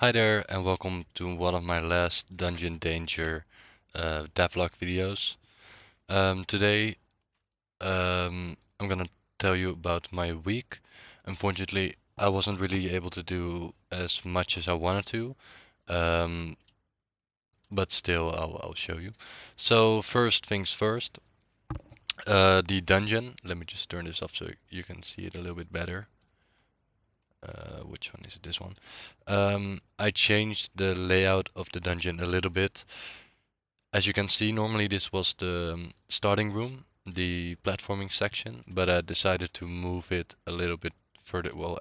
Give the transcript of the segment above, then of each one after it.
Hi there, and welcome to one of my last Dungeon Danger devlog videos. Today, I'm gonna tell you about my week. Unfortunately, I wasn't really able to do as much as I wanted to, um, but still, I'll show you. So first things first, the dungeon. Let me just turn this off so you can see it a little bit better. Which one is it? This one. I changed the layout of the dungeon a little bit. As you can see, normally this was the starting room, the platforming section, but I decided to move it a little bit further. Well,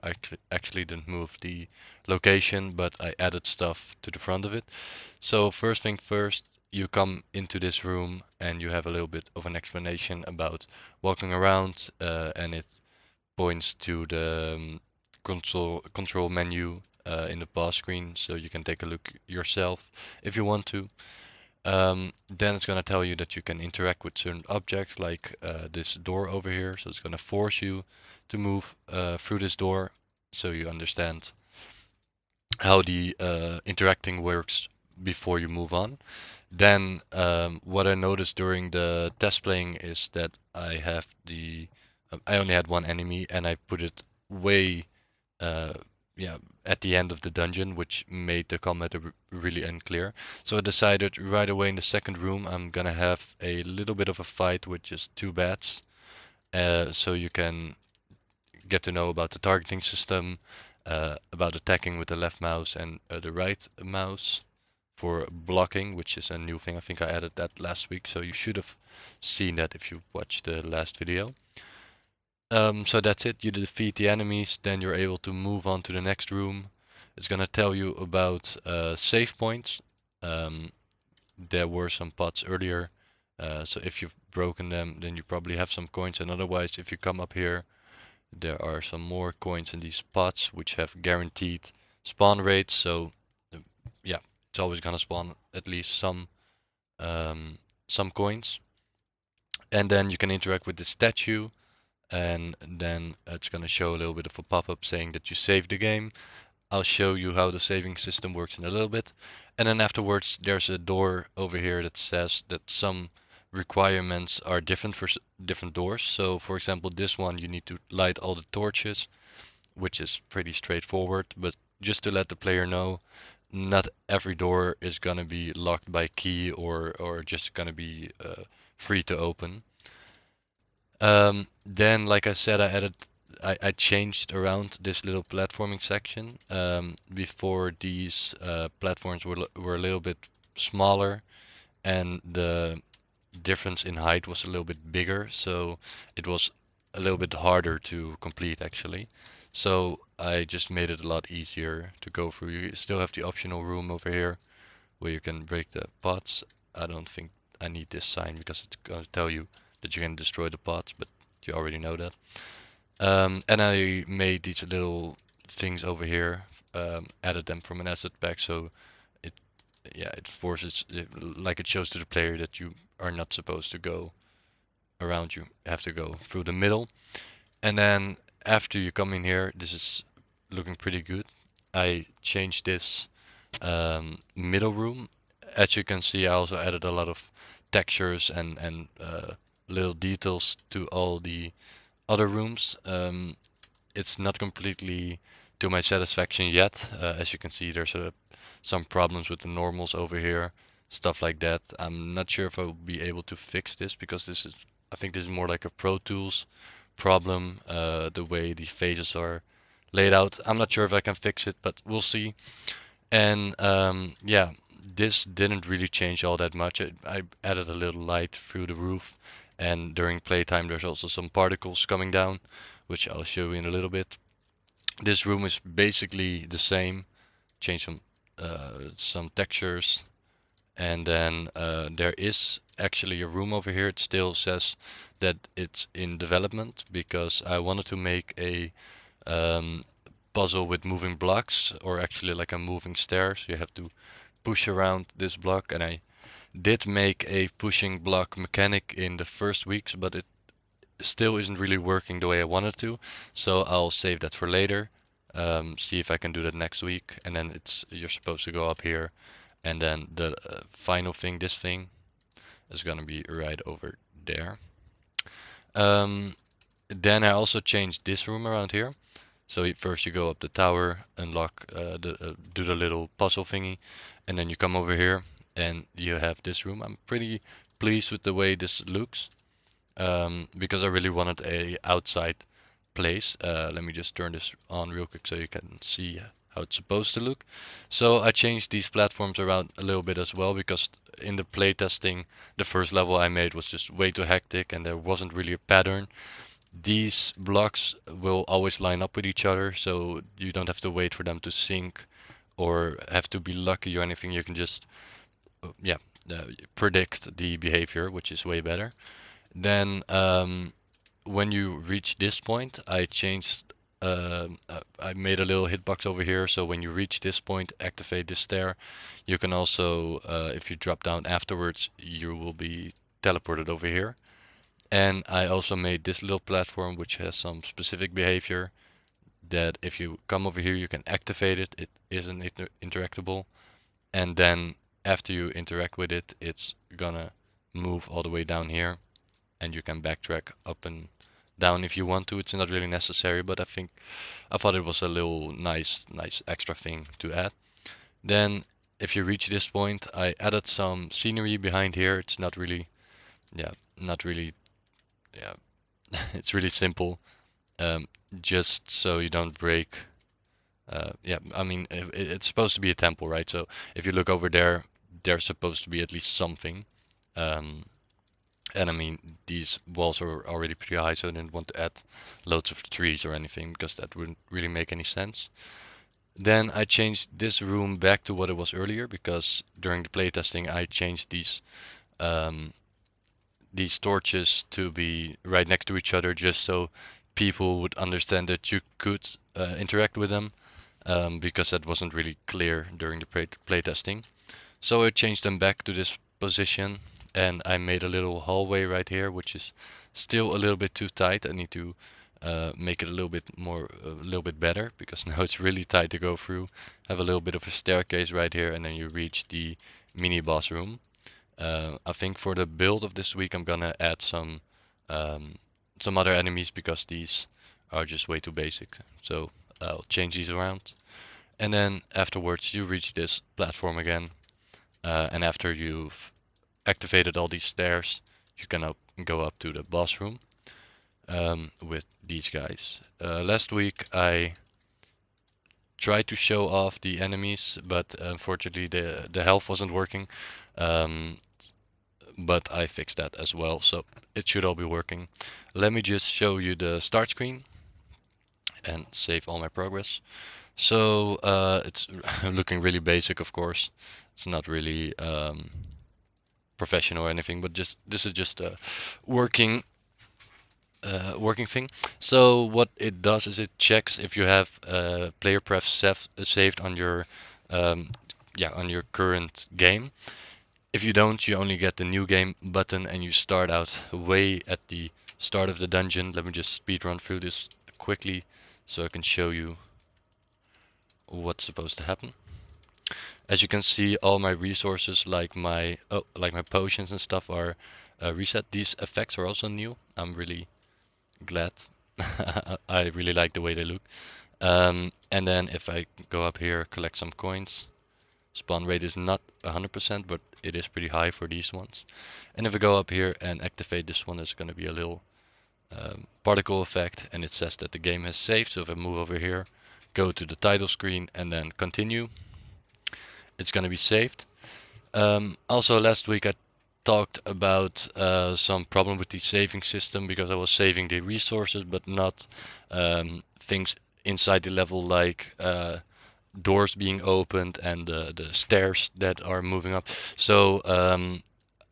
actually didn't move the location, but I added stuff to the front of it. So first thing first, you come into this room and you have a little bit of an explanation about walking around, and it points to the control menu in the pause screen, so you can take a look yourself if you want to. Then it's going to tell you that you can interact with certain objects like this door over here. So it's going to force you to move through this door so you understand how the interacting works before you move on. Then what I noticed during the test playing is that I only had one enemy and I put it way uh, yeah, at the end of the dungeon, which made the combat really unclear. So I decided right away in the second room I'm gonna have a little bit of a fight with just two bats, so you can get to know about the targeting system, about attacking with the left mouse and the right mouse for blocking, which is a new thing. I think I added that last week, so you should have seen that if you watched the last video. So that's it. You defeat the enemies, then you're able to move on to the next room. It's gonna tell you about save points. Um, there were some pots earlier, so if you've broken them, then you probably have some coins. And otherwise, if you come up here, there are some more coins in these pots, which have guaranteed spawn rates. So yeah, it's always gonna spawn at least um, some coins. And then you can interact with the statue, and then it's going to show a little bit of a pop-up saying that you saved the game. I'll show you how the saving system works in a little bit. And then afterwards, there's a door over here that says that some requirements are different for different doors. So for example, this one, you need to light all the torches, which is pretty straightforward. But just to let the player know, not every door is going to be locked by key or just going to be free to open. Then, like I said, I changed around this little platforming section. Before these platforms were a little bit smaller, and the difference in height was a little bit bigger, so it was a little bit harder to complete actually. So I just made it a lot easier to go through. You still have the optional room over here where you can break the pots. I don't think I need this sign because it's going to tell you that you can destroy the pots, but you already know that. And I made these little things over here, added them from an asset pack, so it, yeah, it forces, like it shows to the player that you are not supposed to go around. You have to go through the middle. And then after you come in here, this is looking pretty good. I changed this middle room. As you can see, I also added a lot of textures and little details to all the other rooms. It's not completely to my satisfaction yet. As you can see, there's some problems with the normals over here, stuff like that. I'm not sure if I'll be able to fix this because I think this is more like a Pro Tools problem, the way the phases are laid out. I'm not sure if I can fix it, but we'll see. And yeah, this didn't really change all that much. I added a little light through the roof, and during playtime there's also some particles coming down, which I'll show you in a little bit. This room is basically the same. Change some textures, and then there is actually a room over here. It still says that it's in development because I wanted to make a um, puzzle with moving blocks, or actually like a moving stair. So you have to push around this block, and I did make a pushing block mechanic in the first weeks, but it still isn't really working the way I wanted to. So I'll save that for later. See if I can do that next week, and then you're supposed to go up here, and then the final thing, this thing, is gonna be right over there. Um, then I also changed this room around here. So first you go up the tower, unlock do the little puzzle thingy, and then you come over here and you have this room. I'm pretty pleased with the way this looks, because I really wanted a outside place. Let me just turn this on real quick so you can see how it's supposed to look. So I changed these platforms around a little bit as well, because in the playtesting, the first level I made was just way too hectic and there wasn't really a pattern. These blocks will always line up with each other, so you don't have to wait for them to sync or have to be lucky or anything. You can just, yeah, predict the behavior, which is way better. Then when you reach this point, I made a little hitbox over here, so when you reach this point, activate this stair. You can also, if you drop down afterwards, you will be teleported over here. And I also made this little platform which has some specific behavior that if you come over here, you can activate it. It isn't interactable. And then after you interact with it, it's gonna move all the way down here, and you can backtrack up and down if you want to. It's not really necessary, but I thought it was a little nice extra thing to add. Then if you reach this point, I added some scenery behind here. It's not really, yeah, not really, yeah, it's really simple. Um, just so you don't break. Yeah, I mean, it's supposed to be a temple, right? So if you look over there, there's supposed to be at least something. Um, and I mean, these walls are already pretty high, so I didn't want to add loads of trees or anything because that wouldn't really make any sense. Then I changed this room back to what it was earlier because during the playtesting I changed um, these torches to be right next to each other just so people would understand that you could interact with them, because that wasn't really clear during the playtesting. So I changed them back to this position and I made a little hallway right here, which is still a little bit too tight. I need to make it a little bit more, a little bit better because now it's really tight to go through. Have a little bit of a staircase right here and then you reach the mini boss room. I think for the build of this week, I'm gonna add um, some other enemies because these are just way too basic. So I'll change these around. And then afterwards, you reach this platform again. And after you've activated all these stairs, you can go up to the boss room with these guys. Last week, I tried to show off the enemies, but unfortunately, the health wasn't working. Um, but I fixed that as well, so it should all be working. Let me just show you the start screen and save all my progress. So it's looking really basic, of course. It's not really professional or anything, but just this is just a working working thing. So what it does is it checks if you have player pref saved on your um, yeah, on your current game. If you don't, you only get the new game button and you start out way at the start of the dungeon. Let me just speed run through this quickly so I can show you what's supposed to happen. As you can see, all my resources like my potions and stuff are reset. These effects are also new. I'm really glad. I really like the way they look. And then if I go up here, collect some coins. Spawn rate is not 100%, but it is pretty high for these ones. And if I go up here and activate this one, there's going to be a little particle effect, and it says that the game has saved. So if I move over here, go to the title screen and then continue, it's going to be saved. Also last week I talked about some problem with the saving system because I was saving the resources but not things inside the level like doors being opened and the stairs that are moving up. So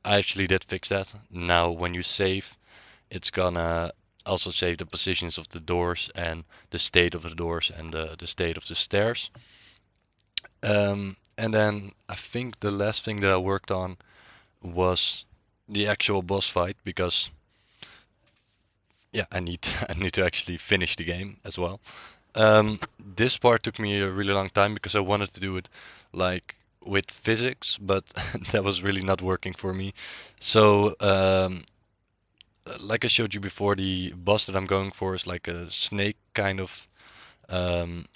I actually did fix that. Now when you save, it's gonna also save the positions of the doors and the state of the doors and the state of the stairs. And then I think the last thing that I worked on was the actual boss fight because yeah, I need I need to actually finish the game as well. This part took me a really long time because I wanted to do it like with physics, but that was really not working for me. So, like I showed you before, the boss that I'm going for is like a snake kind of, um,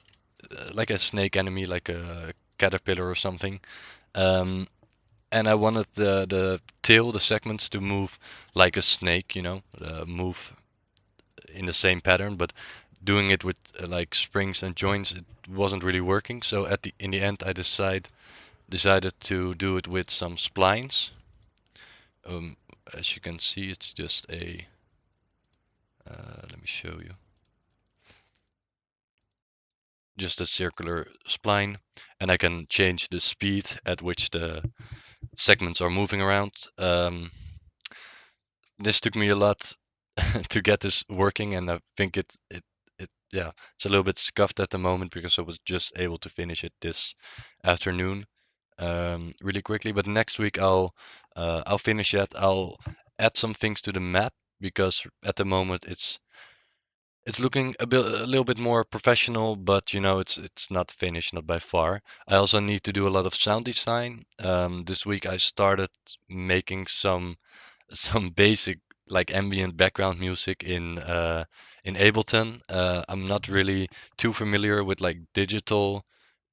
like a snake enemy, like a caterpillar or something. Um, and I wanted the tail, the segments to move like a snake, move in the same pattern, but doing it with like springs and joints, it wasn't really working. So in the end, I decided to do it with some splines. Um, as you can see, it's just a let me show you, just a circular spline, and I can change the speed at which the segments are moving around. This took me a lot to get this working, and I think yeah, it's a little bit scuffed at the moment because I was just able to finish it this afternoon, really quickly. But next week I'll finish it. I'll add some things to the map because at the moment it's looking a little bit more professional, but it's not finished, not by far. I also need to do a lot of sound design. This week I started making some basic like ambient background music in Ableton. I'm not really too familiar with like digital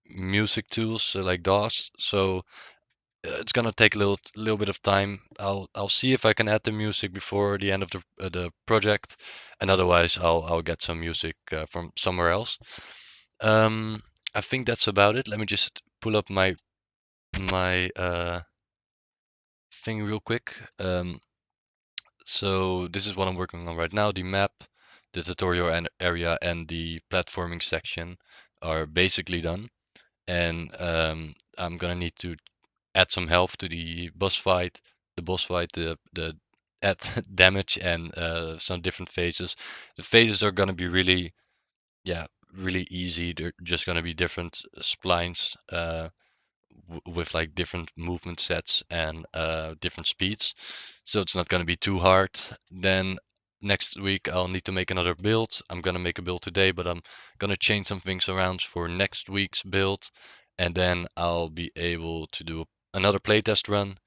music tools like DAWs, so it's gonna take a little bit of time. I'll see if I can add the music before the end of the project, and otherwise I'll get some music from somewhere else. Um, I think that's about it. Let me just pull up my thing real quick. So this is what I'm working on right now. The map, the tutorial and area, and the platforming section are basically done. And I'm gonna need to add some health to the boss fight. The boss fight, the add damage and some different phases. The phases are gonna be really, yeah, really easy. They're just gonna be different splines. With like different movement sets and different speeds. So it's not going to be too hard. Then next week I'll need to make another build. I'm going to make a build today, but I'm going to change some things around for next week's build. And then I'll be able to do another playtest run.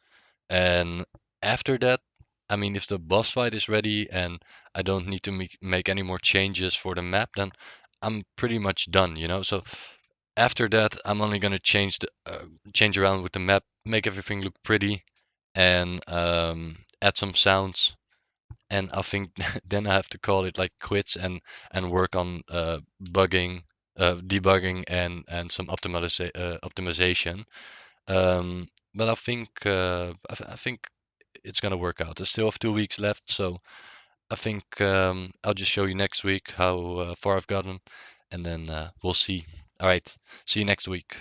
And after that, I mean, if the boss fight is ready and I don't need to make any more changes for the map, then I'm pretty much done. So after that, I'm only gonna change around with the map, make everything look pretty, and add some sounds. And I think then I have to call it like quits and work on debugging and some optimization. But I think it's gonna work out. I still have 2 weeks left, so I think I'll just show you next week how far I've gotten, and then we'll see. All right, see you next week.